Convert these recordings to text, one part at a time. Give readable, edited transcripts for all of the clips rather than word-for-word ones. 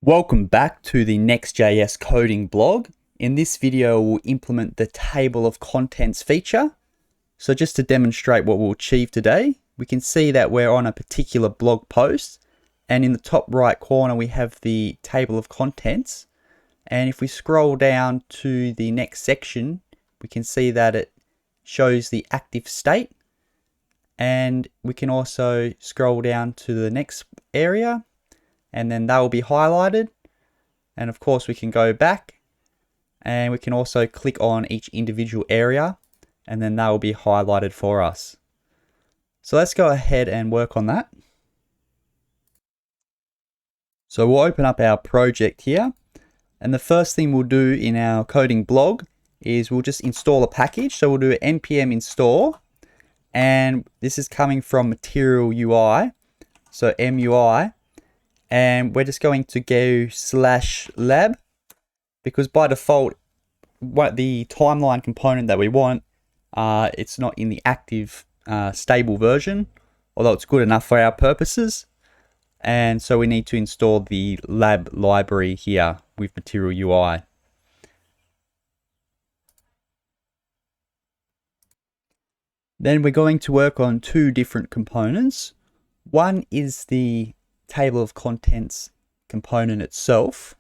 Welcome back to the NextJS coding blog. In this video, we'll implement the table of contents feature. So just to demonstrate what we'll achieve today, we can see that we're on a particular blog post, and in the top right corner, we have the table of contents. And if we scroll down to the next section, we can see that it shows the active state. And we can also scroll down to the next area, and then that will be highlighted. And of course we can go back and we can also click on each individual area, and then that will be highlighted for us. So let's go ahead and work on that. So we'll open up our project here, and the first thing we'll do in our coding blog is we'll just install a package. So we'll do npm install, and this is coming from material UI, so MUI. And we're just going to go /lab, because by default, what the timeline component that we want, it's not in the active stable version, although it's good enough for our purposes. And so we need to install the lab library here with material UI. Then we're going to work on two different components. One is the table of contents component itself,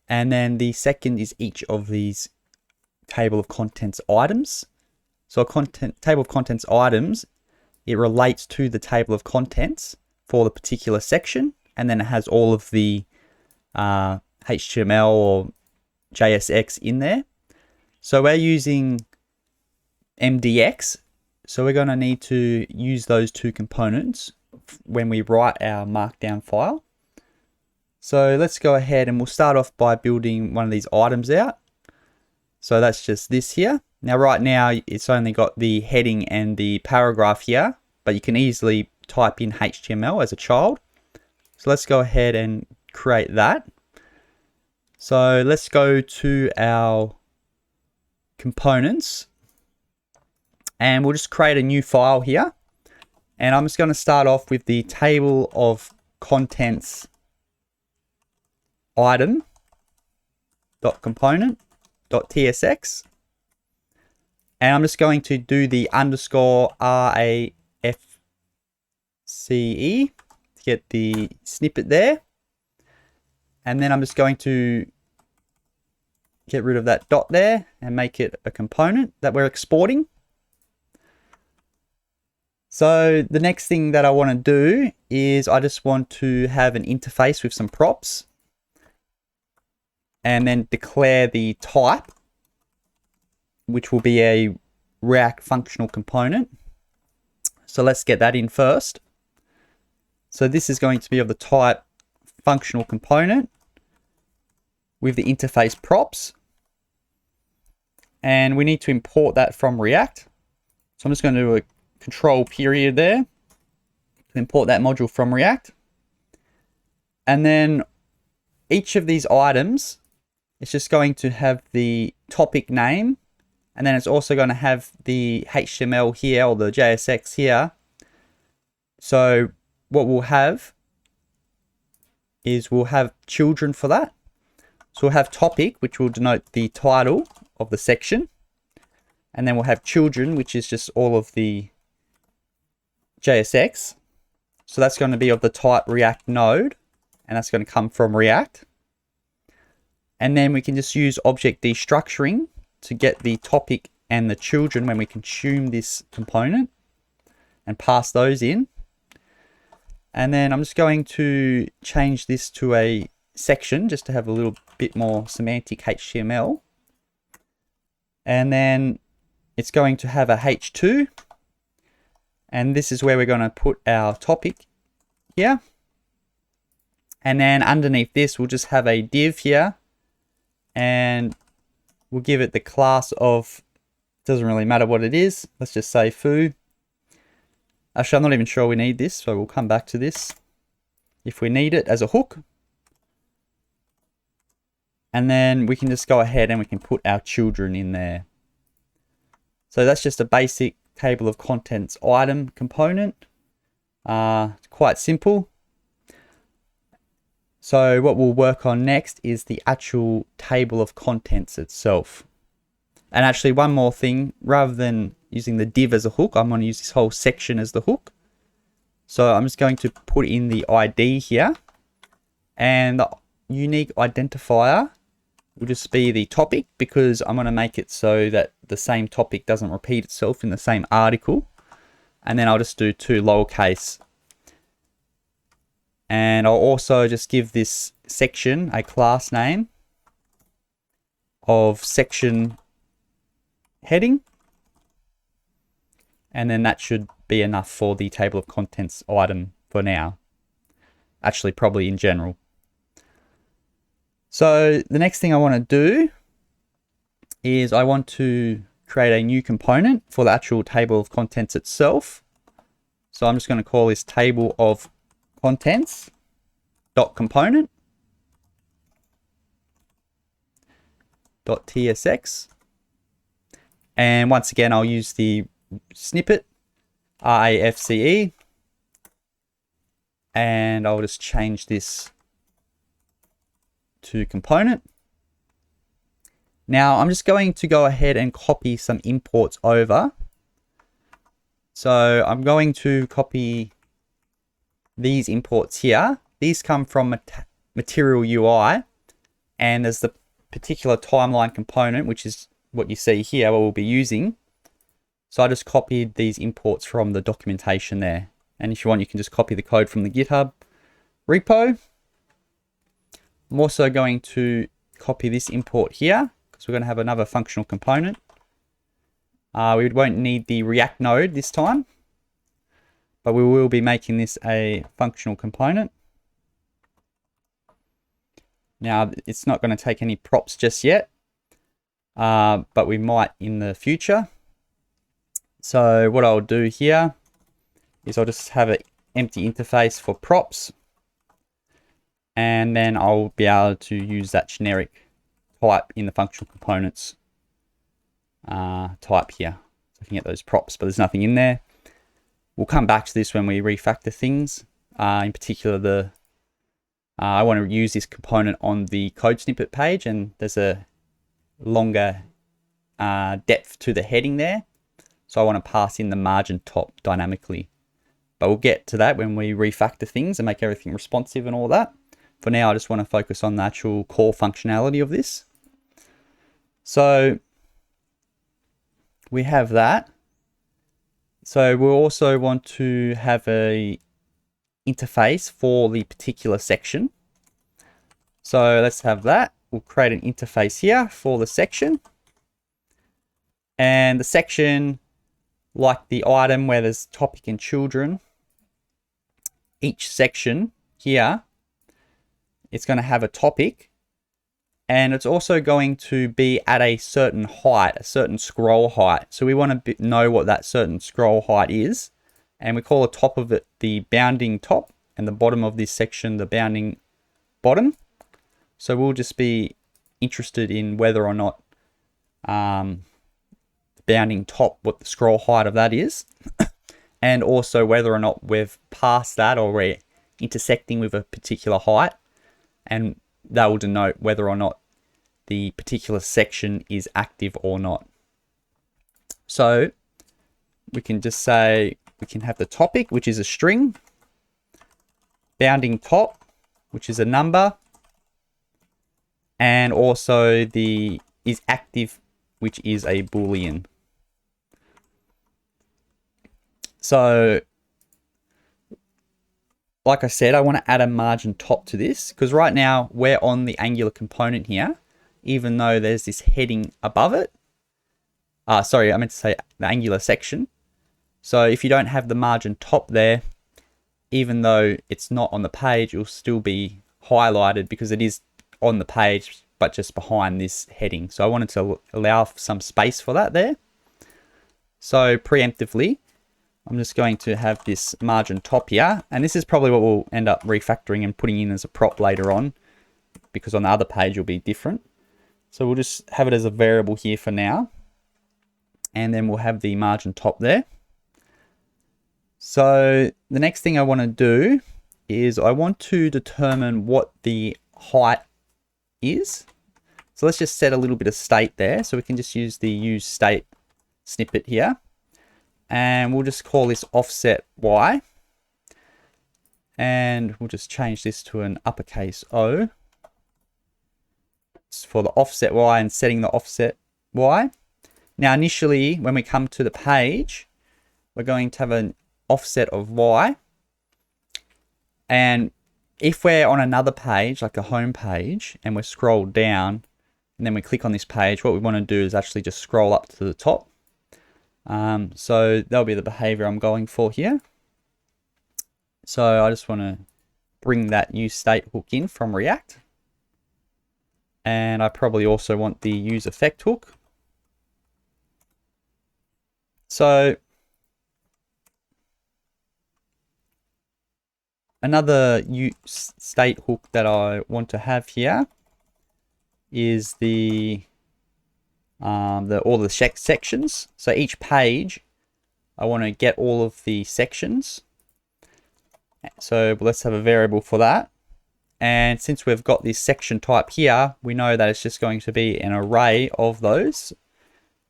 and then the second is each of these table of contents items. So a table of contents items, it relates to the table of contents for the particular section, and then it has all of the HTML or JSX in there. So we're using MDX, so we're going to need to use those two components when we write our markdown file. So let's go ahead and we'll start off by building one of these items out. So that's just this here. Now right now it's only got the heading and the paragraph here, but you can easily type in HTML as a child. So let's go ahead and create that. So let's go to our components, and we'll just create a new file here. And I'm just going to start off with the table of contents item.component.tsx. And I'm just going to do the underscore RAFCE to get the snippet there. And then I'm just going to get rid of that dot there and make it a component that we're exporting. So the next thing that I want to do is I just want to have an interface with some props, and then declare the type, which will be a React functional component. So let's get that in first. So this is going to be of the type functional component with the interface props, and we need to import that from React. So I'm just going to do a control period there to import that module from React. And then each of these items is just going to have the topic name, and then it's also going to have the HTML here or the JSX here. So what we'll have is we'll have children for that. So we'll have topic, which will denote the title of the section, and then we'll have children, which is just all of the JSX. So that's going to be of the type React node, and that's going to come from React. And then we can just use object destructuring to get the topic and the children when we consume this component and pass those in. And then I'm just going to change this to a section just to have a little bit more semantic HTML. And then it's going to have a H2. And this is where we're going to put our topic here. And then underneath this, we'll just have a div here. And we'll give it the class of, doesn't really matter what it is. Let's just say foo. Actually, I'm not even sure we need this, so we'll come back to this if we need it as a hook. And then we can just go ahead and we can put our children in there. So that's just a basic table of contents item component. Quite simple. So what we'll work on next is the actual table of contents itself. And actually one more thing, rather than using the div as a hook, I'm going to use this whole section as the hook. So I'm just going to put in the ID here, and the unique identifier will just be the topic, because I'm going to make it so that the same topic doesn't repeat itself in the same article. And then I'll just do 2 lowercase. And I'll also just give this section a class name of section heading. And then that should be enough for the table of contents item for now. Actually, probably in general. So the next thing I want to do is I want to create a new component for the actual table of contents itself. So I'm just going to call this table of contents dot component dot tsx. And once again, I'll use the snippet RAFCE, and I'll just change this to component. Now I'm just going to go ahead and copy some imports over. So I'm going to copy these imports here. These come from Material UI, and there's the particular timeline component, which is what you see here, what we'll be using. So I just copied these imports from the documentation there. And if you want, you can just copy the code from the GitHub repo. I'm also going to copy this import here, because we're going to have another functional component. We won't need the React node this time, but we will be making this a functional component. Now, it's not going to take any props just yet, but we might in the future. So what I'll do here is I'll just have an empty interface for props, and then I'll be able to use that generic type in the functional components type here. So I can get those props, but there's nothing in there. We'll come back to this when we refactor things. In particular, I want to use this component on the code snippet page, and there's a longer depth to the heading there. So I want to pass in the margin top dynamically. But we'll get to that when we refactor things and make everything responsive and all that. For now, I just want to focus on the actual core functionality of this. So we have that. So we'll also want to have a interface for the particular section. So let's have that. We'll create an interface here for the section. And the section, like the item where there's topic and children, each section here, it's going to have a topic, and it's also going to be at a certain height, a certain scroll height. So we want to know what that certain scroll height is, and we call the top of it the bounding top, and the bottom of this section the bounding bottom. So we'll just be interested in whether or not the bounding top, what the scroll height of that is, and also whether or not we've passed that or we're intersecting with a particular height, and that will denote whether or not the particular section is active or not. So we can just say, we can have the topic, which is a string, bounding top, which is a number, and also the is active, which is a Boolean. So like I said, I want to add a margin top to this, because right now we're on the Angular component here, even though there's this heading above it. Sorry, I meant to say the Angular section. So if you don't have the margin top there, even though it's not on the page, it'll still be highlighted because it is on the page, but just behind this heading. So I wanted to allow some space for that there. So preemptively, I'm just going to have this margin top here, and this is probably what we'll end up refactoring and putting in as a prop later on, because on the other page will be different. So we'll just have it as a variable here for now, and then we'll have the margin top there. So the next thing I want to do is I want to determine what the height is. So let's just set a little bit of state there. So we can just use the use state snippet here. And we'll just call this offset y. And we'll just change this to an uppercase O. It's for the offset y and setting the offset y. Now initially, when we come to the page, we're going to have an offset of y. And if we're on another page, like a home page, and we're scrolled down, and then we click on this page, what we want to do is actually just scroll up to the top. So that'll be the behavior I'm going for here. So I just want to bring that use state hook in from React. And I probably also want the use effect hook. So another use state hook that I want to have here is all the sections. So each page, I want to get all of the sections. So let's have a variable for that. And since we've got this section type here, we know that it's just going to be an array of those.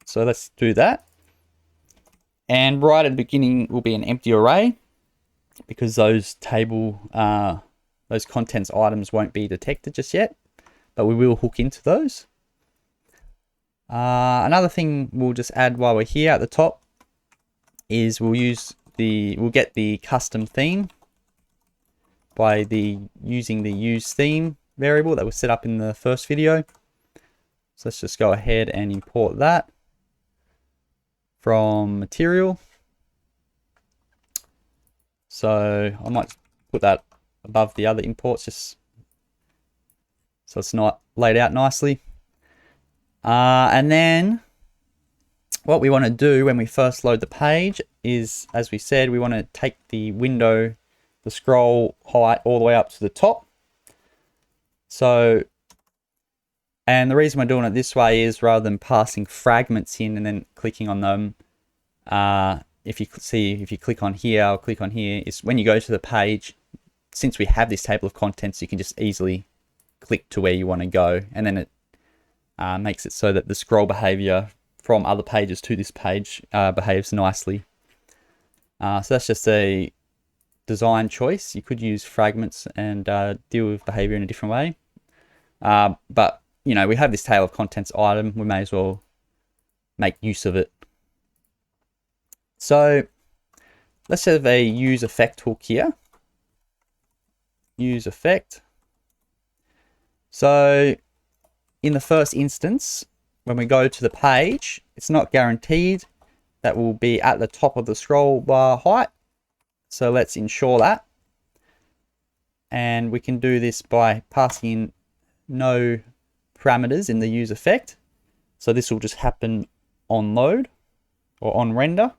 So let's do that. And right at the beginning will be an empty array because those those contents items won't be detected just yet, but we will hook into those. Another thing we'll just add while we're here at the top is we'll get the custom theme by using the use theme variable that was set up in the first video. So let's just go ahead and import that from material. So I might put that above the other imports just so it's not laid out nicely. And then what we want to do when we first load the page is, as we said, we want to take the window, the scroll height all the way up to the top. So, and the reason we're doing it this way is rather than passing fragments in and then clicking on them, if you click on here or click on here, is when you go to the page, since we have this table of contents, you can just easily click to where you want to go, and then it makes it so that the scroll behavior from other pages to this page behaves nicely. So that's just a design choice. You could use fragments and deal with behavior in a different way. But, you know, we have this table of contents item. We may as well make use of it. So let's have a use effect hook here. Use effect. So in the first instance, when we go to the page, it's not guaranteed that will be at the top of the scroll bar height. So let's ensure that. And we can do this by passing in no parameters in the use effect. So this will just happen on load or on render.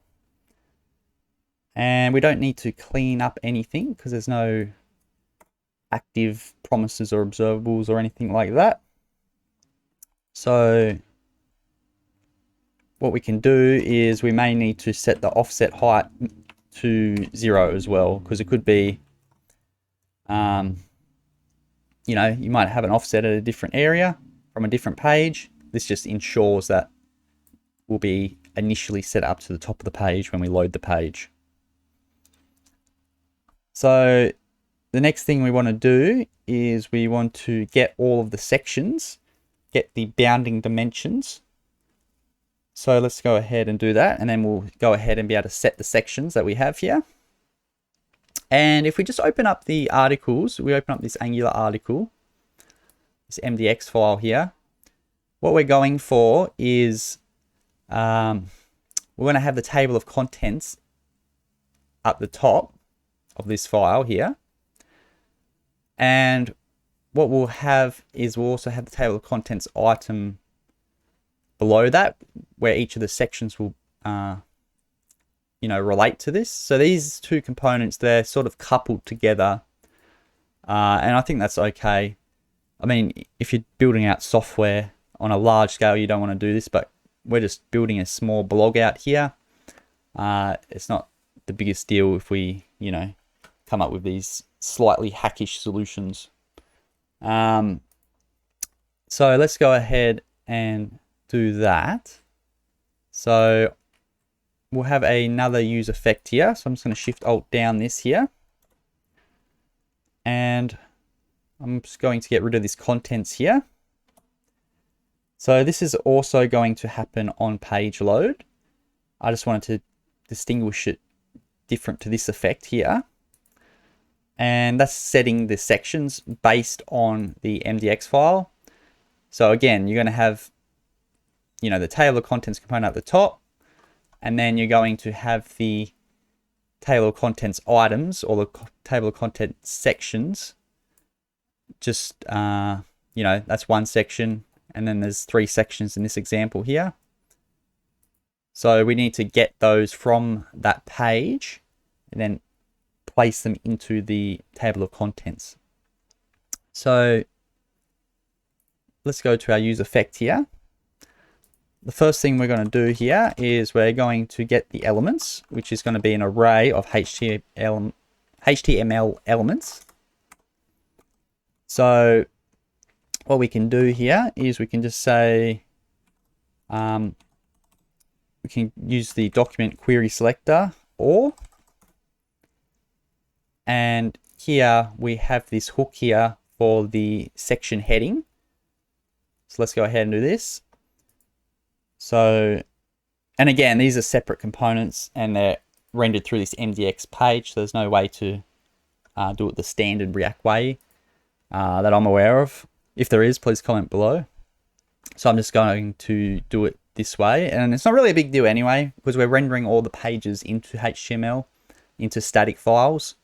And we don't need to clean up anything because there's no active promises or observables or anything like that. So what we can do is we may need to set the offset height to 0 as well, because it could be, you know, you might have an offset at a different area from a different page. This just ensures that will be initially set up to the top of the page when we load the page. So the next thing we want to do is we want to get all of the sections, get the bounding dimensions. So let's go ahead and do that, and then we'll go ahead and be able to set the sections that we have here. And if we just open up the articles, we open up this Angular article, this MDX file here, what we're going for is we're going to have the table of contents at the top of this file here. And what we'll have is we'll also have the table of contents item below that, where each of the sections will, you know, relate to this. So these two components, they're sort of coupled together. And I think that's okay. I mean, if you're building out software on a large scale, you don't want to do this, but we're just building a small blog out here. It's not the biggest deal if we, you know, come up with these slightly hackish solutions. So let's go ahead and do that. So we'll have another UseEffect here. So I'm just going to Shift Alt down this here. And I'm just going to get rid of this contents here. So this is also going to happen on page load. I just wanted to distinguish it different to this effect here. And that's setting the sections based on the MDX file. So again, you're going to have, the table of contents component at the top, and then you're going to have the table of contents items or the table of contents sections. Just, that's one section, and then there's 3 sections in this example here. So we need to get those from that page and then place them into the table of contents. So let's go to our UseEffect here. The first thing we're going to do here is we're going to get the elements, which is going to be an array of HTML elements. So what we can do here is we can just say, we can use the document query selector and here we have this hook here for the section heading. So let's go ahead and do this. So, and again, these are separate components and they're rendered through this MDX page. So there's no way to do it the standard React way that I'm aware of. If there is, please comment below. So I'm just going to do it this way. And it's not really a big deal anyway, because we're rendering all the pages into HTML, into static files.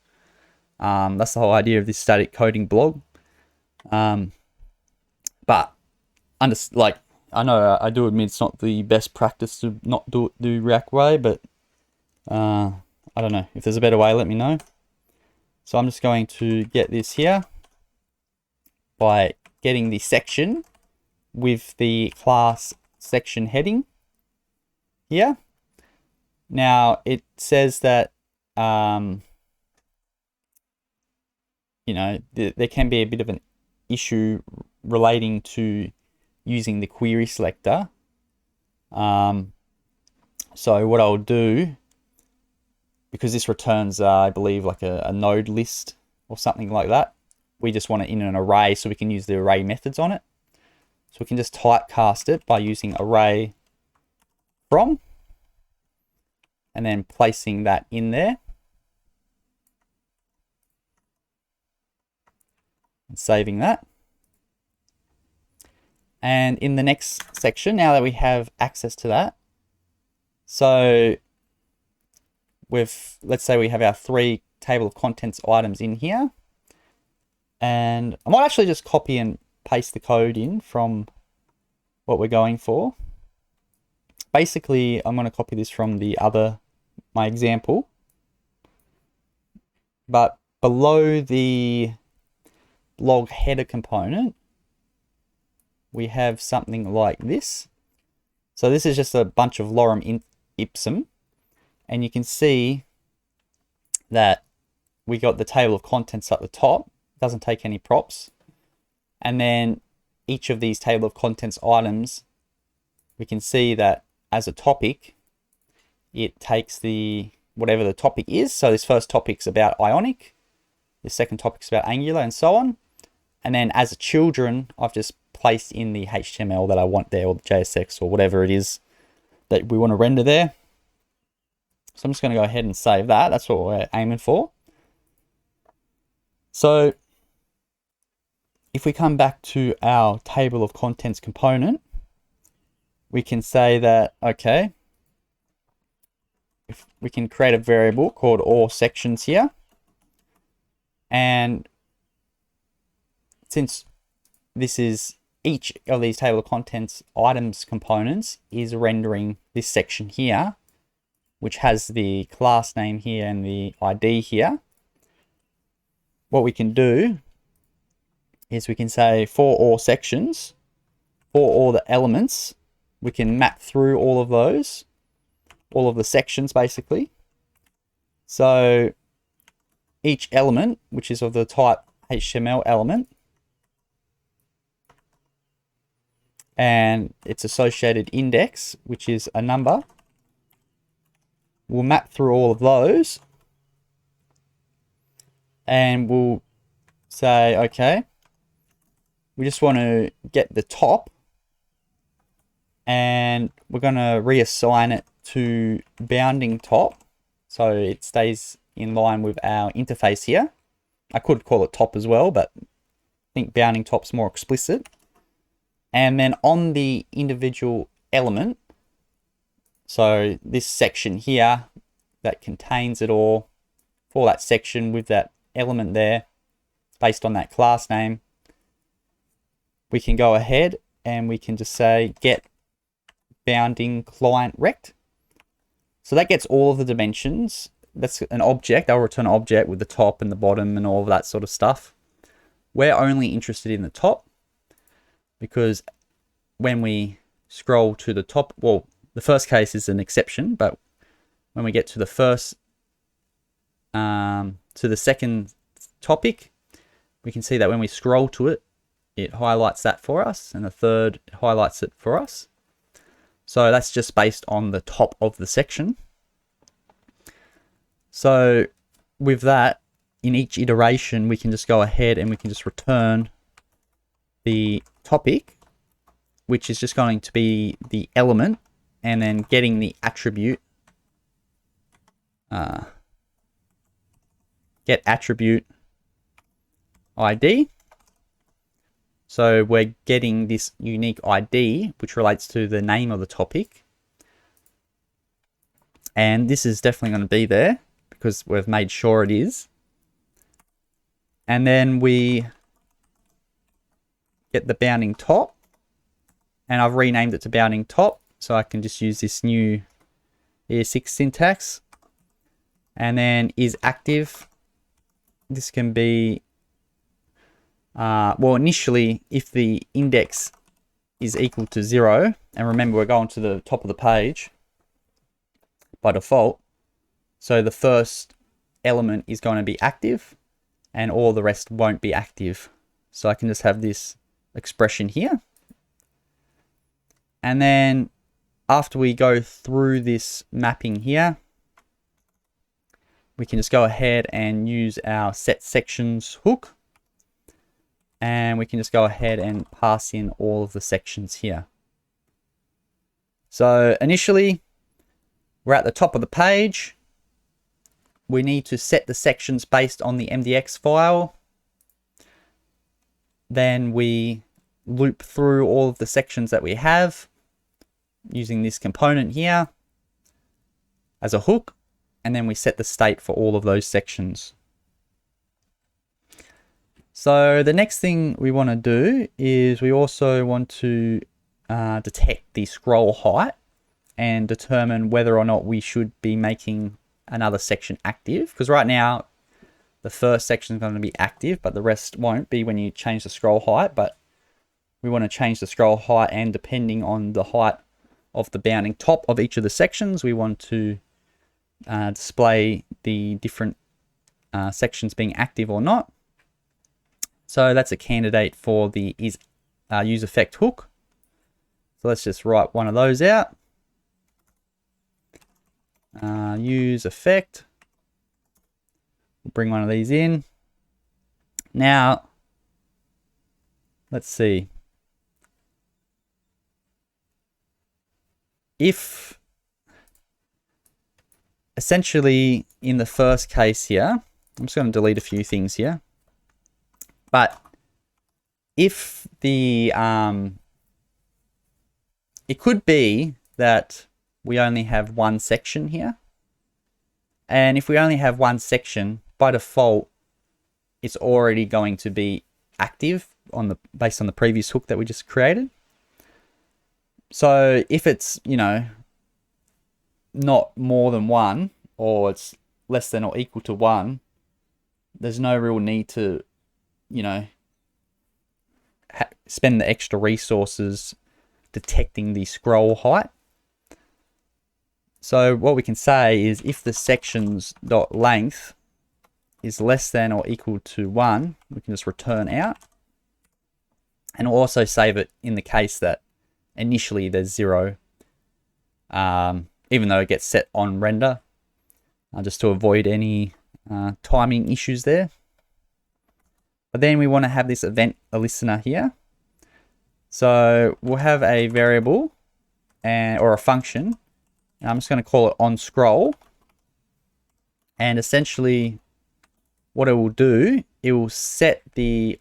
That's the whole idea of this static coding blog. But I know I do admit it's not the best practice to not do it the React way, but I don't know. If there's a better way, let me know. So I'm just going to get this here by getting the section with the class section heading here. Now it says that there can be a bit of an issue relating to using the query selector. So what I'll do, because this returns, I believe, like a node list or something like that, we just want it in an array so we can use the array methods on it. So we can just typecast it by using array from and then placing that in there. And saving that. And in the next section, now that we have access to that, so let's say we have our 3 table of contents items in here. And I might actually just copy and paste the code in from what we're going for. Basically, I'm going to copy this from my example. But below the blog header component, we have something like this. So this is just a bunch of lorem ipsum, and you can see that we got the table of contents at the top, doesn't take any props, and then each of these table of contents items, we can see that as a topic, it takes whatever the topic is. So this first topic's about Ionic, the second topic's about Angular, and so on. And then as a children, I've just placed in the HTML that I want there, or the JSX, or whatever it is that we want to render there. So I'm just going to go ahead and save that. That's what we're aiming for. So if we come back to our table of contents component, we can say that, okay, if we can create a variable called all sections here. And since this is each of these table of contents items components is rendering this section here, which has the class name here and the ID here, what we can do is we can say for all sections, for all the elements, we can map through all of those, all of the sections basically. So each element, which is of the type HTML element, and its associated index, which is a number. We'll map through all of those, and we'll say, okay, we just want to get the top, and we're going to reassign it to bounding top, so it stays in line with our interface here. I could call it top as well, but I think bounding top's more explicit. And then on the individual element, so this section here that contains it all, for that section with that element there, based on that class name, we can go ahead and we can just say get bounding client rect. So that gets all of the dimensions. That's an object. I'll return an object with the top and the bottom and all of that sort of stuff. We're only interested in the top, because when we scroll to the top, well, the first case is an exception, but when we get to the first, to the second topic, we can see that when we scroll to it, it highlights that for us, and the third, it highlights it for us. So that's just based on the top of the section. So with that, in each iteration, we can just go ahead and we can just return the topic, which is just going to be the element, and then getting the attribute, get attribute ID. So we're getting this unique ID, which relates to the name of the topic. And this is definitely going to be there because we've made sure it is. And then we get the bounding top, and I've renamed it to bounding top, so I can just use this new ES6 syntax. And then is active. This can be, well, initially, if the index is equal to 0, and remember we're going to the top of the page by default, so the first element is going to be active and all the rest won't be active. So I can just have this expression here. And then after we go through this mapping here, we can just go ahead and use our set sections hook, and we can just go ahead and pass in all of the sections here. So initially, we're at the top of the page. We need to set the sections based on the MDX file. Then we loop through all of the sections that we have using this component here as a hook, and then we set the state for all of those sections. So the next thing we want to do is we also want to detect the scroll height and determine whether or not we should be making another section active, because right now the first section is going to be active but the rest won't be when you change the scroll height. But we want to change the scroll height, and depending on the height of the bounding top of each of the sections, we want to display the different sections being active or not. So that's a candidate for the UseEffect hook. So let's just write one of those out. UseEffect. We'll bring one of these in. Now, let's see. If essentially in the first case here, I'm just going to delete a few things here. But if the, it could be that we only have one section here. And if we only have one section, by default, it's already going to be active based on the previous hook that we just created. So if it's, you know, not more than one, or it's less than or equal to 1, there's no real need to, you know, spend the extra resources detecting the scroll height. So what we can say is if the sections.length is less than or equal to 1, we can just return out. And we'll also save it in the case that initially there's 0, even though it gets set on render, just to avoid any timing issues there. But then we want to have this event listener here. So we'll have a variable or a function, and I'm just going to call it onScroll. And essentially what it will do, it will set the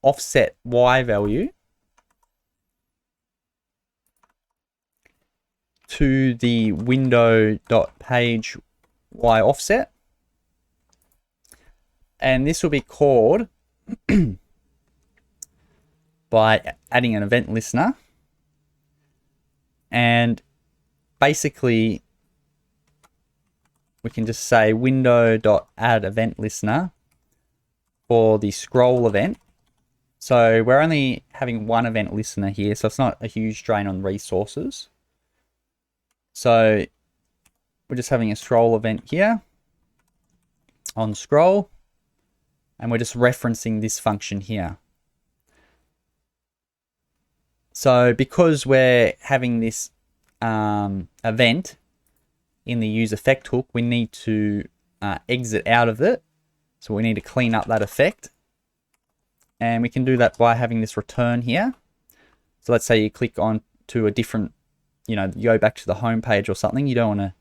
offset Y value to the window.page Y offset. And this will be called by adding an event listener. And basically, we can just say window.add event listener for the scroll event. So we're only having one event listener here, so it's not a huge drain on resources. So we're just having a scroll event here on scroll, and we're just referencing this function here. So because we're having this event in the UseEffect hook, we need to exit out of it. So we need to clean up that effect. And we can do that by having this return here. So let's say you click on to a different, you go back to the home page or something. You don't want to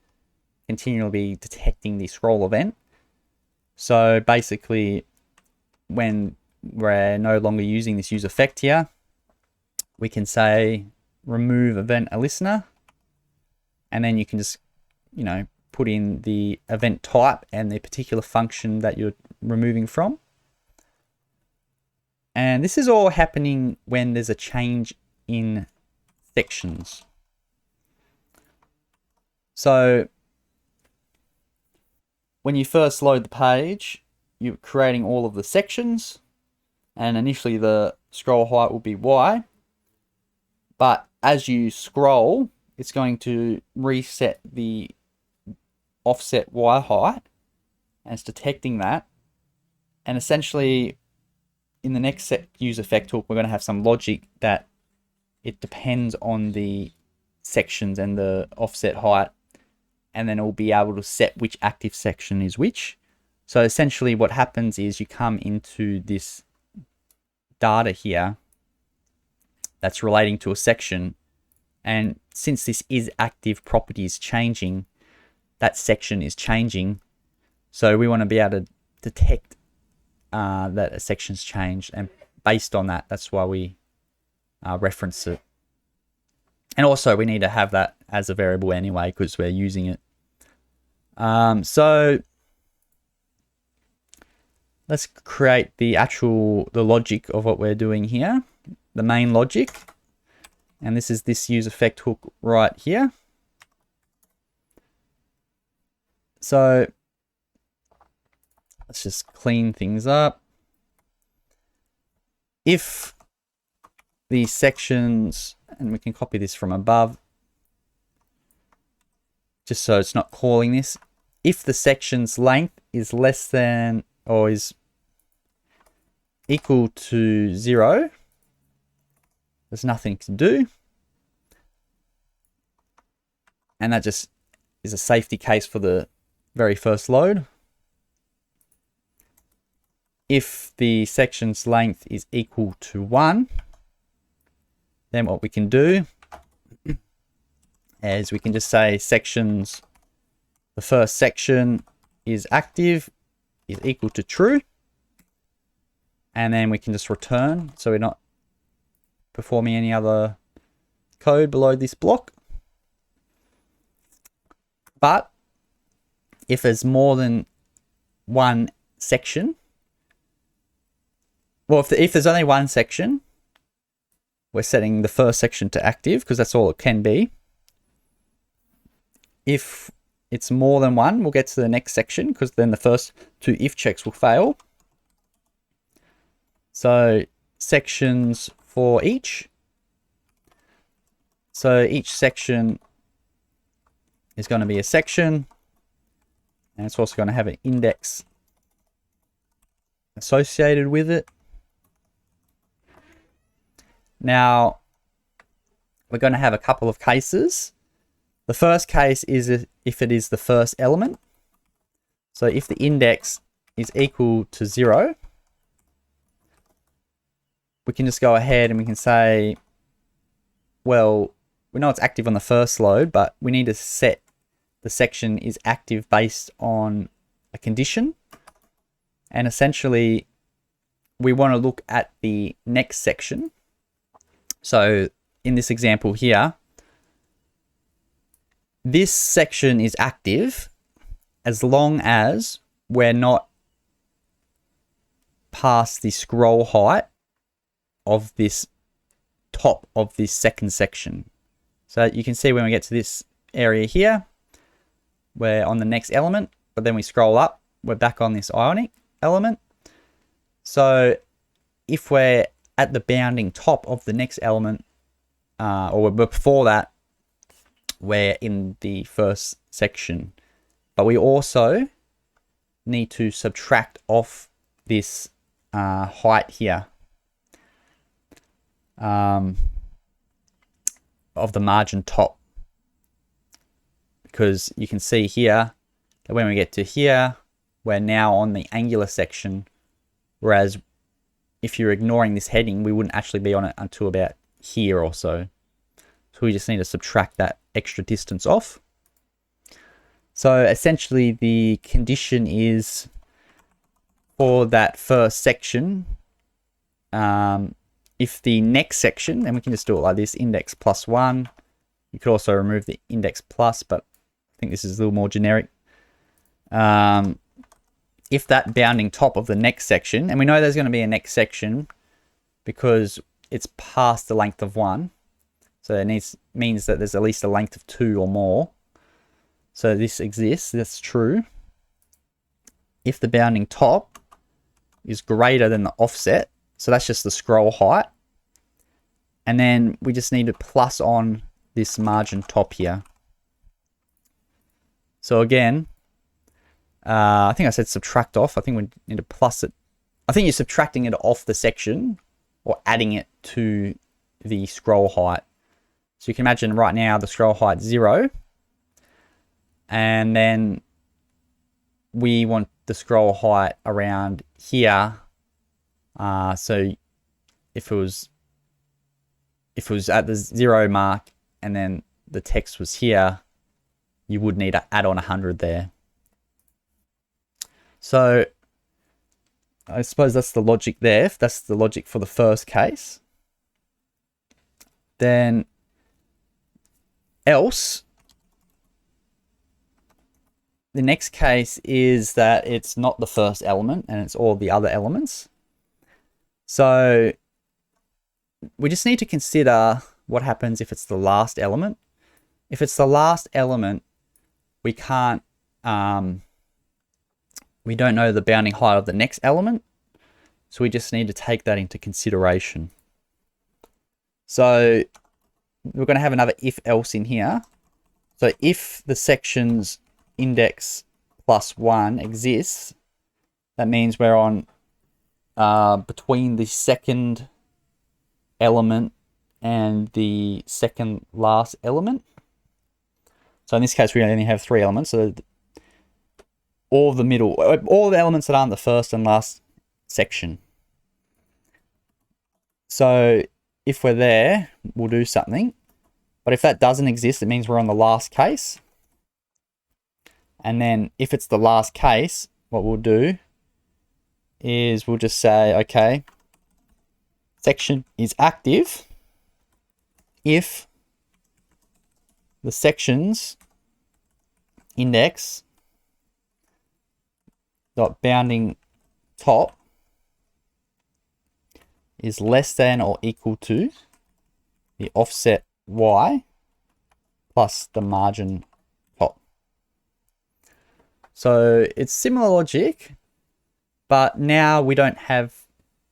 continually be detecting the scroll event. So basically, when we're no longer using this UseEffect here, we can say remove event listener, and then you can just, put in the event type and the particular function that you're removing from. And this is all happening when there's a change in sections. So when you first load the page, you're creating all of the sections, and initially the scroll height will be Y. But as you scroll, it's going to reset the offset Y height, and it's detecting that. And essentially, in the next UseEffect hook, we're going to have some logic that it depends on the sections and the offset height, and then it will be able to set which active section is which. So essentially what happens is you come into this data here that's relating to a section, and since this is active properties changing, that section is changing. So we want to be able to detect that a section's changed, and based on that, that's why we reference it. And also we need to have that as a variable anyway because we're using it. So let's create the logic of what we're doing here, the main logic. And this is this UseEffect hook right here. So let's just clean things up. If the sections, and we can copy this from above, just so it's not calling this. If the section's length is less than or is equal to 0, there's nothing to do. And that just is a safety case for the very first load. If the section's length is equal to 1, then what we can do is we can just say sections, the first section is active, is equal to true. And then we can just return, so we're not performing any other code below this block. But if there's more than one section, well, if there's only one section, we're setting the first section to active because that's all it can be. If it's more than one, we'll get to the next section because then the first two if checks will fail. So sections for each. So each section is going to be a section, and it's also going to have an index associated with it. Now, we're going to have a couple of cases. The first case is if it is the first element. So if the index is equal to 0, we can just go ahead and we can say, well, we know it's active on the first load, but we need to set the section is active based on a condition. And essentially, we want to look at the next section. So in this example here, this section is active as long as we're not past the scroll height of this top of this second section. So you can see when we get to this area here, we're on the next element, but then we scroll up, we're back on this ionic element. So if we're at the bounding top of the next element, or before that, we're in the first section. But we also need to subtract off this height here of the margin top. Because you can see here that when we get to here, we're now on the angular section. Whereas if you're ignoring this heading, we wouldn't actually be on it until about here or so. So we just need to subtract that extra distance off. So essentially the condition is for that first section, if the next section, and we can just do it like this, index plus 1. You could also remove the index plus, but I think this is a little more generic. If that bounding top of the next section, and we know there's going to be a next section because it's past the length of 1. So it means that there's at least a length of 2 or more. So this exists, that's true. If the bounding top is greater than the offset, so that's just the scroll height. And then we just need to plus on this margin top here. So again, I think I said subtract off. I think we need to plus it. I think you're subtracting it off the section or adding it to the scroll height. So you can imagine right now the scroll height 0. And then we want the scroll height around here. So if it was at the 0 mark and then the text was here, you would need to add on 100 there. So I suppose that's the logic there. If that's the logic for the first case, then else, the next case is that it's not the first element and it's all the other elements. So we just need to consider what happens if it's the last element. If it's the last element, we can't, we don't know the bounding height of the next element. So we just need to take that into consideration. So we're going to have another if else in here. So if the section's index plus 1 exists, that means we're on between the second element and the second last element. So in this case, we only have 3 elements. So all the elements that aren't the first and last section. So if we're there, we'll do something. But if that doesn't exist, it means we're on the last case. And then if it's the last case, what we'll do is we'll just say, okay, section is active if the section's index dot bounding top is less than or equal to the offset y plus the margin top. So it's similar logic, but now we don't have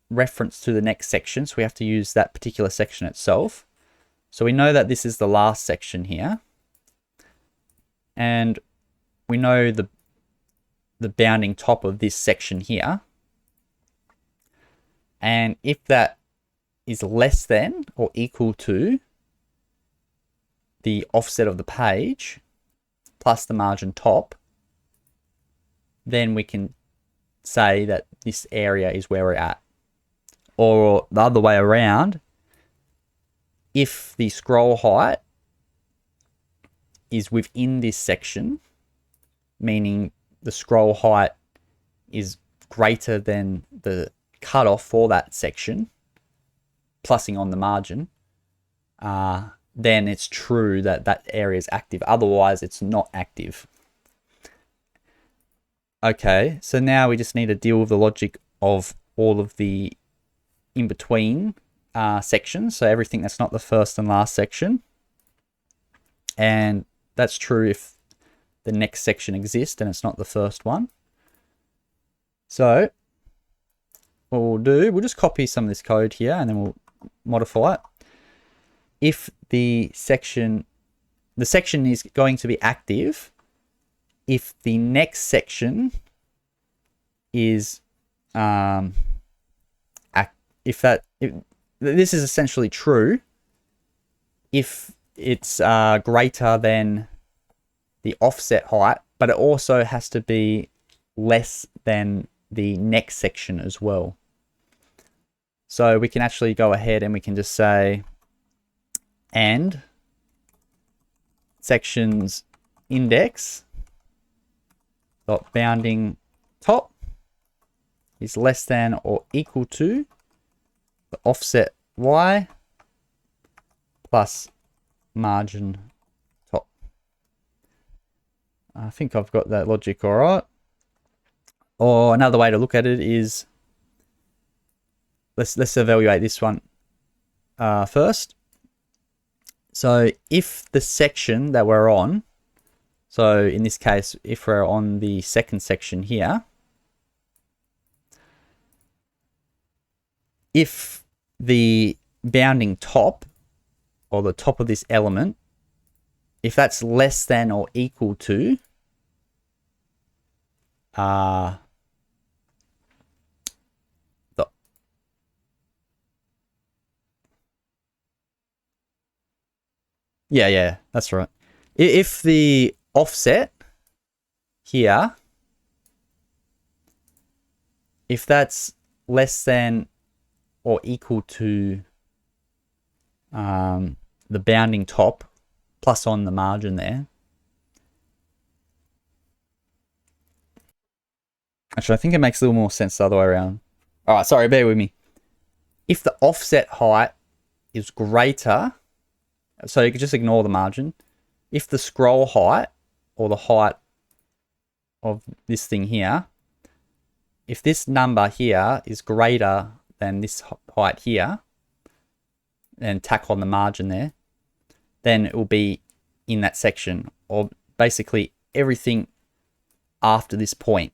reference to the next section, so we have to use that particular section itself. So we know that this is the last section here, and we know the bounding top of this section here. And if that is less than or equal to the offset of the page plus the margin top, then we can say that this area is where we're at. Or the other way around, if the scroll height is within this section, meaning the scroll height is greater than the cutoff for that section, plussing on the margin, then it's true that that area is active. Otherwise, it's not active. Okay, so now we just need to deal with the logic of all of the in-between sections. So everything that's not the first and last section. And that's true if the next section exists and it's not the first one. So what we'll do, we'll just copy some of this code here and then we'll modify it. If the section is going to be active if the next section is if this is essentially true if it's greater than the offset height, but it also has to be less than the next section as well. So we can actually go ahead and we can just say and sections index dot bounding top is less than or equal to the offset y plus margin top. I think I've got that logic all right. Or another way to look at it is, let's evaluate this one first. So if the section that we're on, so in this case, if we're on the second section here, if the bounding top or the top of this element, if that's less than or equal to yeah, that's right. If the offset here, if that's less than or equal to the bounding top plus on the margin there. Actually, I think it makes a little more sense the other way around. All right, sorry, bear with me. If the offset height is greater, so you can just ignore the margin. If the scroll height or the height of this thing here, if this number here is greater than this height here, and tack on the margin there, then it will be in that section, or basically everything after this point.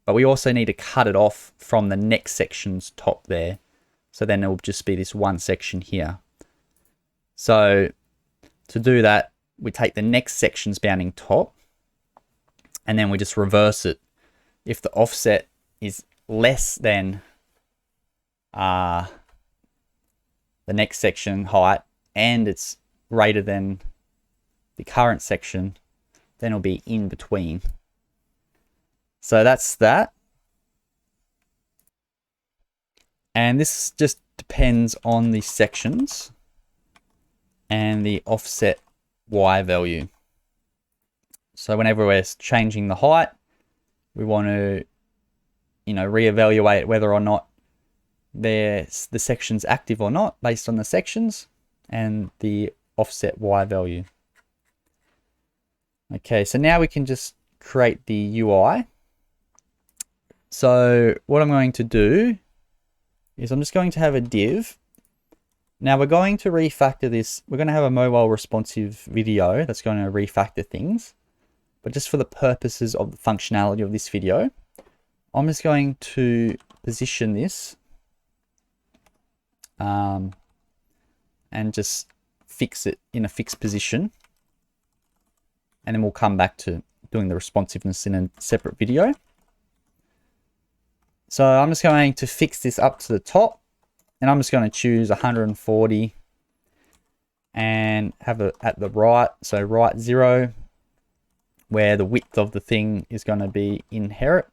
But we also need to cut it off from the next section's top there. So then it will just be this one section here. So to do that, we take the next section's bounding top, and then we just reverse it. If the offset is less than the next section height and it's greater than the current section, then it'll be in between. So that's that. And this just depends on the sections and the offset y value. So whenever we're changing the height, we want to, reevaluate whether or not the section's active or not based on the sections and the offset y value. Okay, so now we can just create the UI. So what I'm going to do is I'm just going to have a div. Now we're going to refactor this. We're going to have a mobile responsive video that's going to refactor things. But just for the purposes of the functionality of this video, I'm just going to position this and just fix it in a fixed position. And then we'll come back to doing the responsiveness in a separate video. So I'm just going to fix this up to the top, and I'm just going to choose 140 and have it at the right. So right 0, where the width of the thing is going to be inherit.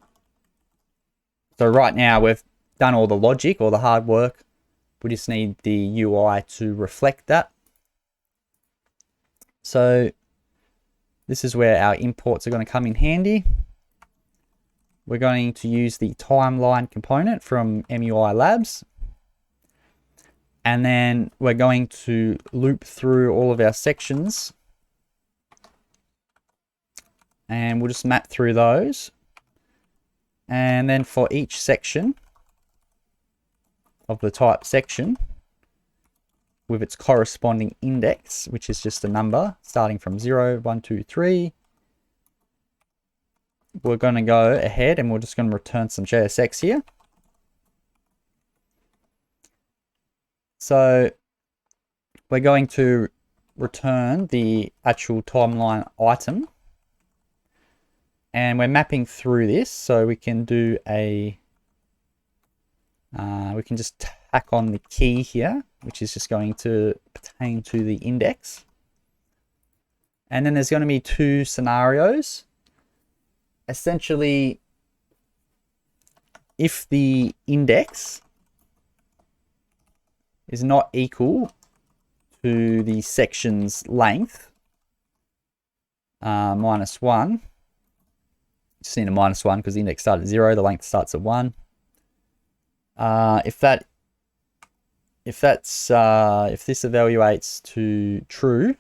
So right now we've done all the logic, all the hard work. We just need the UI to reflect that. So this is where our imports are going to come in handy. We're going to use the timeline component from MUI Labs. And then we're going to loop through all of our sections. And we'll just map through those. And then for each section of the type section, with its corresponding index, which is just a number starting from 0, 1, 2, 3, we're going to go ahead and we're just going to return some JSX here. So we're going to return the actual timeline item, and we're mapping through this, so we can do a we can just tack on the key here, which is just going to pertain to the index. And then there's going to be two scenarios. Essentially, if the index is not equal to the section's length, -1, just need a -1 because the index started at 0, the length starts at 1. If this evaluates to true,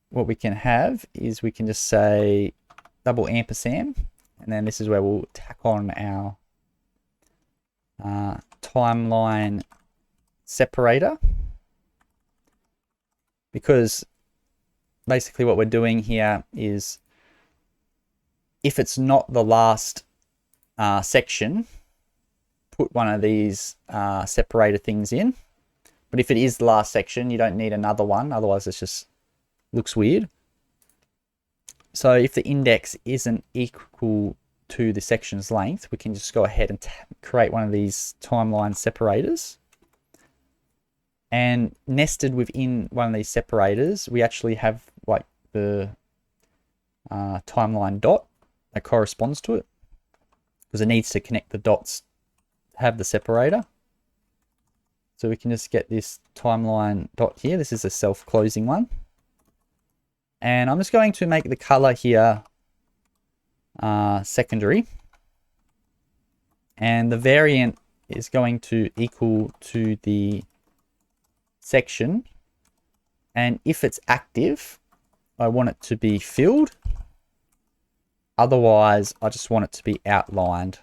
what we can have is we can just say double ampersand, and then this is where we'll tack on our timeline separator, because basically what we're doing here is if it's not the last section, put one of these separator things in. But if it is the last section, you don't need another one, otherwise it just looks weird. So if the index isn't equal to the section's length, we can just go ahead and create one of these timeline separators. And nested within one of these separators, we actually have like the timeline dot that corresponds to it, because it needs to connect the dots to have the separator. So we can just get this timeline dot here. This is a self-closing one. And I'm just going to make the color here secondary. And the variant is going to equal to the section. And if it's active, I want it to be filled. Otherwise, I just want it to be outlined.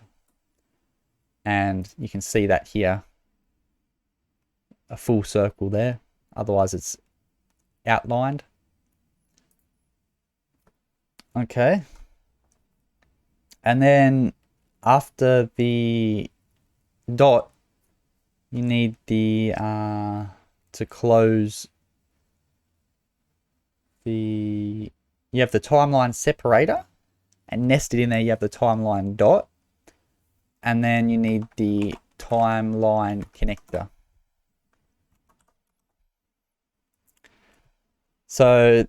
And you can see that here, a full circle there. Otherwise, it's outlined. Okay. And then after the dot, you need the to close you have the timeline separator, and nested in there you have the timeline dot, and then you need the timeline connector. So,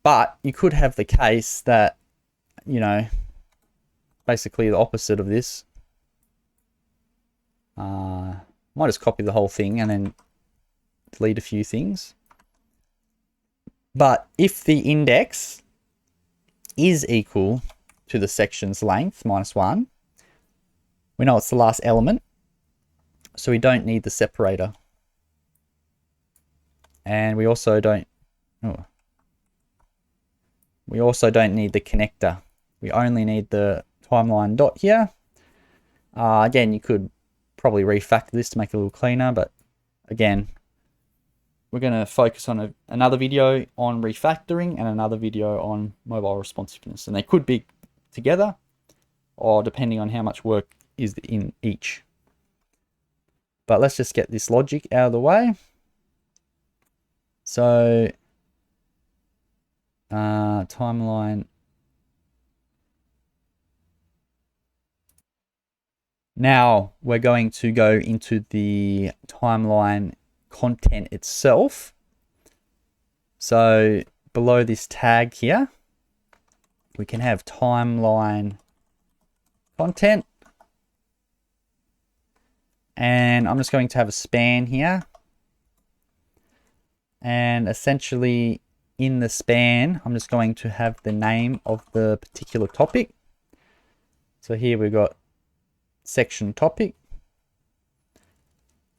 but you could have the case that, you know, basically the opposite of this. Might just copy the whole thing and then delete a few things. But if the index is equal to the section's length, -1, we know it's the last element, so we don't need the separator. And we also don't need the connector. We only need the timeline dot here. Again, you could probably refactor this to make it a little cleaner, but again, we're going to focus on another video on refactoring and another video on mobile responsiveness. And they could be together, or depending on how much work is in each. But let's just get this logic out of the way. So, timeline Now we're going to go into the timeline content itself. So below this tag here, we can have timeline content. And I'm just going to have a span here. And essentially in the span, I'm just going to have the name of the particular topic. So here we've got section topic.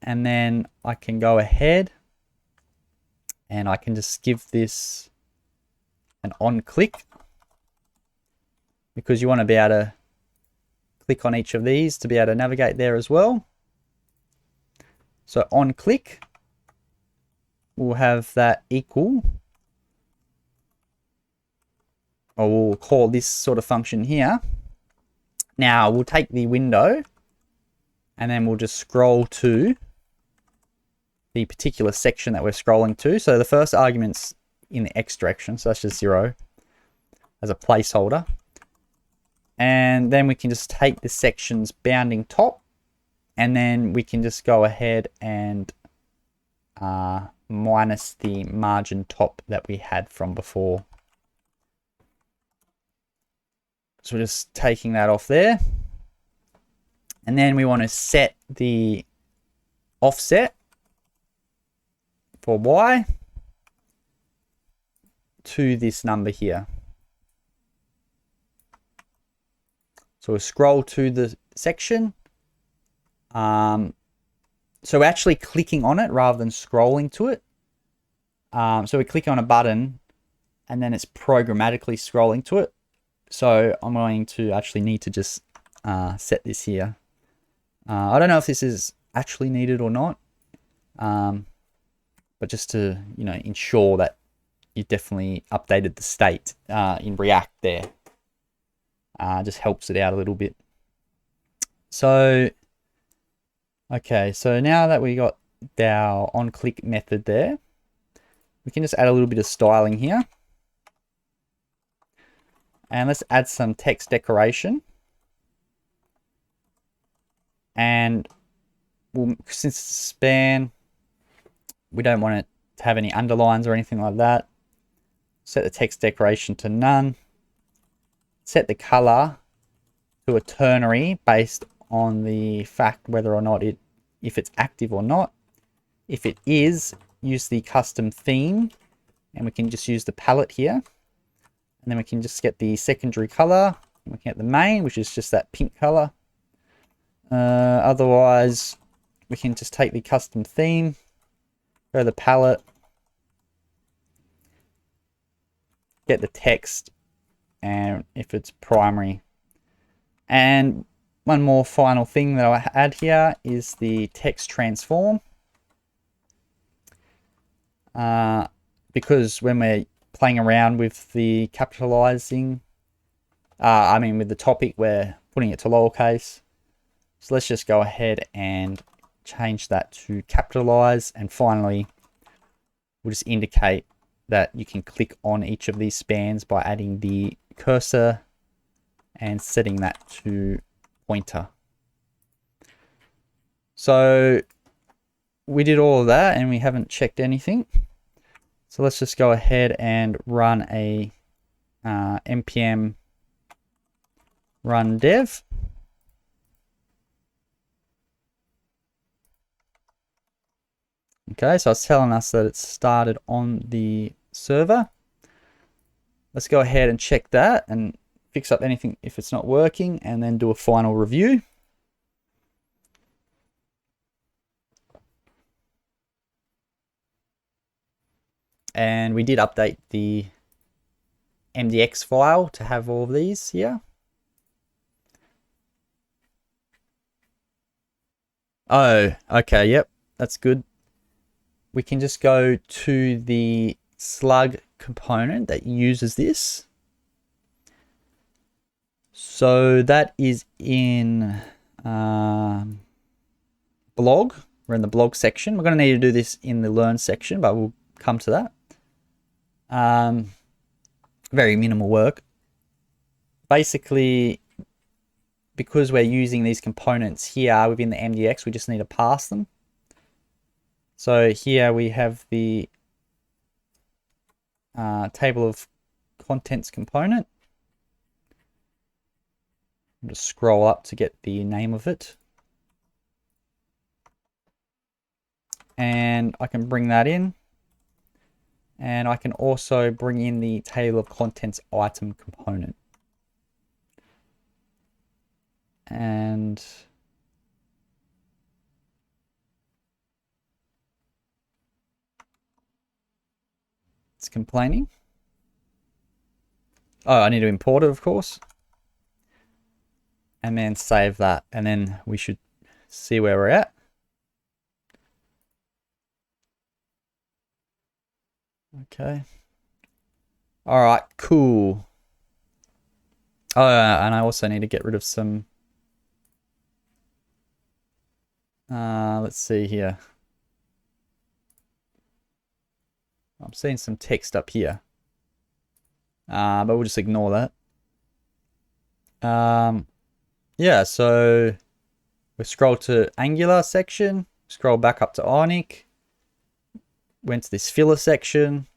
And then I can go ahead and I can just give this an on click, because you want to be able to click on each of these to be able to navigate there as well. So on click, we'll have that equal, or we'll call this sort of function here. Now we'll take the window and then we'll just scroll to the particular section that we're scrolling to. So the first argument's in the X direction, so that's just 0 as a placeholder. And then we can just take the section's bounding top, and then we can just go ahead and minus the margin top that we had from before. So we're just taking that off there. And then we want to set the offset for Y to this number here. So we'll scroll to the section. So we're actually clicking on it rather than scrolling to it. So we click on a button and then it's programmatically scrolling to it. So I'm going to actually need to just set this here. I don't know if this is actually needed or not, but just to ensure that you definitely updated the state in React there, just helps it out a little bit. So okay, so now that we got our on-click method there, we can just add a little bit of styling here. And let's add some text decoration. And since it's a span, we don't want it to have any underlines or anything like that. Set the text decoration to none. Set the color to a ternary based on the fact whether or not if it's active or not. If it is, use the custom theme, and we can just use the palette here. And then we can just get the secondary color. We can get the main, which is just that pink color. Otherwise, we can just take the custom theme, go to the palette, get the text, and if it's primary. And one more final thing that I'll add here is the text transform. Because when we're playing around with the capitalizing, with the topic, we're putting it to lowercase. So let's just go ahead and change that to capitalize. And finally, we'll just indicate that you can click on each of these spans by adding the cursor and setting that to pointer. So we did all of that and we haven't checked anything. So let's just go ahead and run a npm run dev. Okay, so it's telling us that it's started on the server. Let's go ahead and check that and fix up anything if it's not working, and then do a final review. And we did update the MDX file to have all of these here. Oh, okay, yep, that's good. We can just go to the slug component that uses this. So that is in blog. We're in the blog section. We're going to need to do this in the learn section, but we'll come to that. Very minimal work. Basically, because we're using these components here within the MDX, we just need to pass them. So here we have the table of contents component. I'll just scroll up to get the name of it. And I can bring that in. And I can also bring in the table of contents item component. And it's complaining. Oh, I need to import it, of course. And then save that. And then we should see where we're at. Okay. All right, cool. Oh, and I also need to get rid of some. Let's see here. I'm seeing some text up here. But we'll just ignore that. Yeah, so we scroll to Angular section, scroll back up to Ionic, went to this filler section.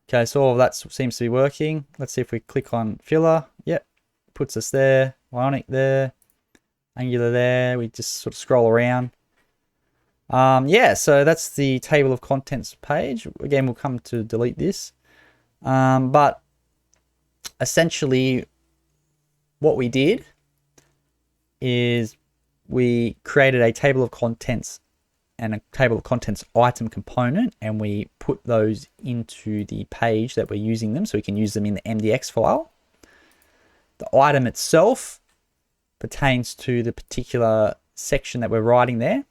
Okay, so all of that seems to be working. Let's see if we click on filler. Yep, puts us there. Ionic there, Angular there. We just sort of scroll around. Yeah, so that's the table of contents page. Again, we'll come to delete this. But essentially what we did is we created a table of contents and a table of contents item component, and we put those into the page that we're using them, so we can use them in the MDX file. The item itself pertains to the particular section that we're writing there,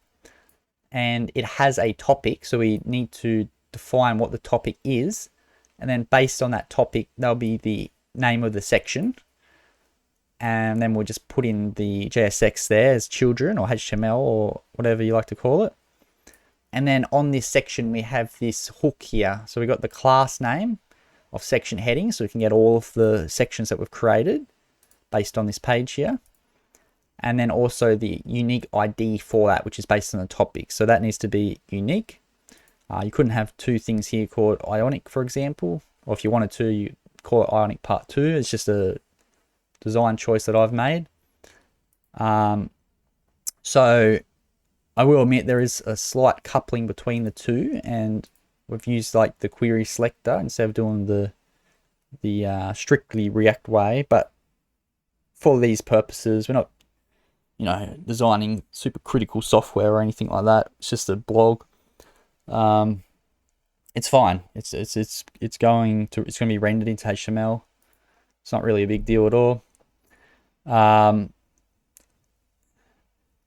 and it has a topic, so we need to define what the topic is, and then based on that topic, there'll be the name of the section, and then we'll just put in the JSX there as children or HTML or whatever you like to call it. And then on this section, we have this hook here. So we got the class name of section heading, so we can get all of the sections that we've created based on this page here. And then also the unique ID for that, which is based on the topic. So that needs to be unique. You couldn't have two things here called Ionic, for example. Or if you wanted to, you call it Ionic Part 2. It's just a design choice that I've made. So I will admit there is a slight coupling between the two, and we've used like the query selector instead of doing the strictly React way. But for these purposes, we're not, you know, designing super critical software or anything like that. It's just a blog. It's fine. It's going to be rendered into HTML. It's not really a big deal at all.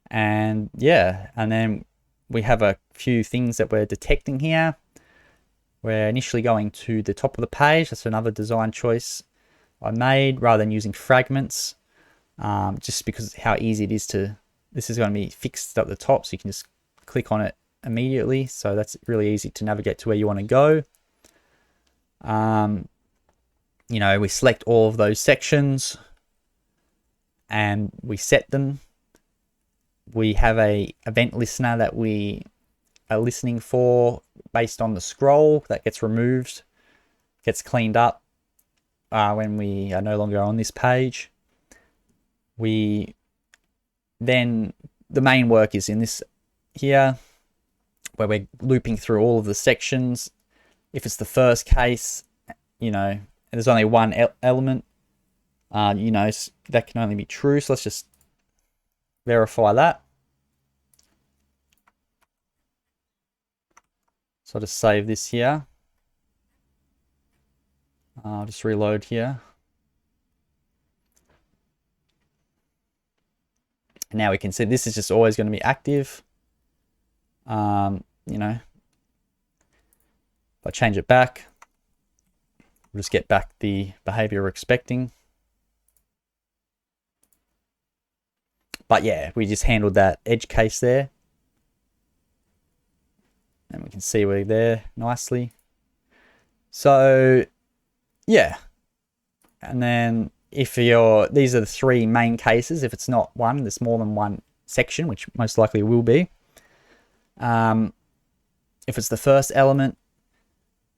And yeah, and then we have a few things that we're detecting here. We're initially going to the top of the page. That's another design choice I made, rather than using fragments, just because how easy it is to, this is going to be fixed at the top, so you can just click on it immediately. So that's really easy to navigate to where you want to go. You know, we select all of those sections and we set them. We have a event listener that we are listening for based on the scroll that gets removed, gets cleaned up when we are no longer on this page. We then, the main work is in this here, where we're looping through all of the sections. If it's the first case, you know, there's only one element, you know, that can only be true. So let's just verify that. So I'll just save this here. I'll just reload here. And now we can see this is just always going to be active. You know, if I change it back, we'll just get back the behavior we're expecting. But yeah, we just handled that edge case there. And we can see we're there nicely. So yeah. And then these are the three main cases. If it's not one, there's more than one section, which most likely will be. If it's the first element,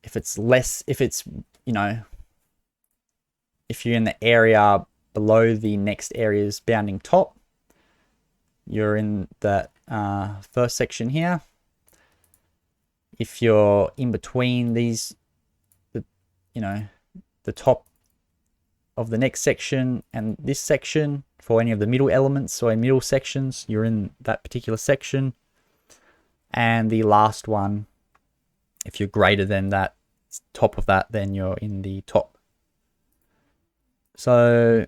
if it's you know, if you're in the area below the next area's bounding top, you're in that first section here. If you're in between these, the top of the next section and this section, for any of the middle elements or middle sections, you're in that particular section. And the last one, if you're greater than that top of that, then you're in the top. So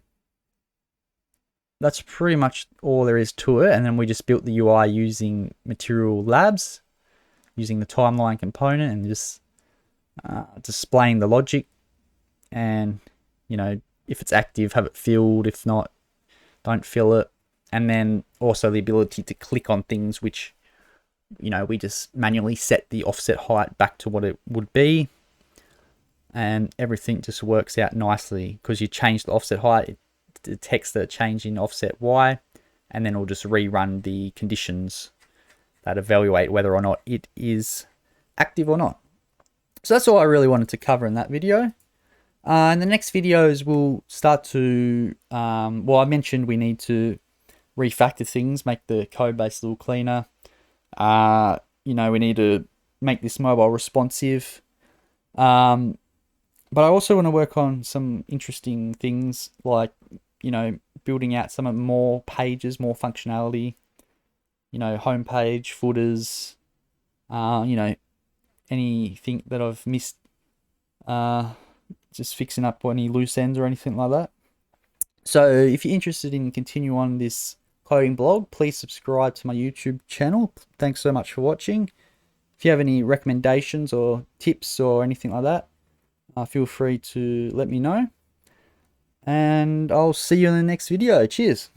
that's pretty much all there is to it. And then we just built the UI using Material Labs, using the timeline component, and just displaying the logic. And, if it's active, have it filled. If not, don't fill it. And then also the ability to click on things, which, we just manually set the offset height back to what it would be. And everything just works out nicely because you change the offset height, it detects the change in offset Y, and then it'll just rerun the conditions that evaluate whether or not it is active or not. So that's all I really wanted to cover in that video. In the next videos, we'll start to, I mentioned we need to refactor things, make the code base a little cleaner. We need to make this mobile responsive. But I also want to work on some interesting things like, building out some more pages, more functionality, homepage, footers, anything that I've missed, just fixing up any loose ends or anything like that. So if you're interested in continue on this coding blog, please subscribe to my YouTube channel. Thanks so much for watching. If you have any recommendations or tips or anything like that, feel free to let me know. And I'll see you in the next video. Cheers.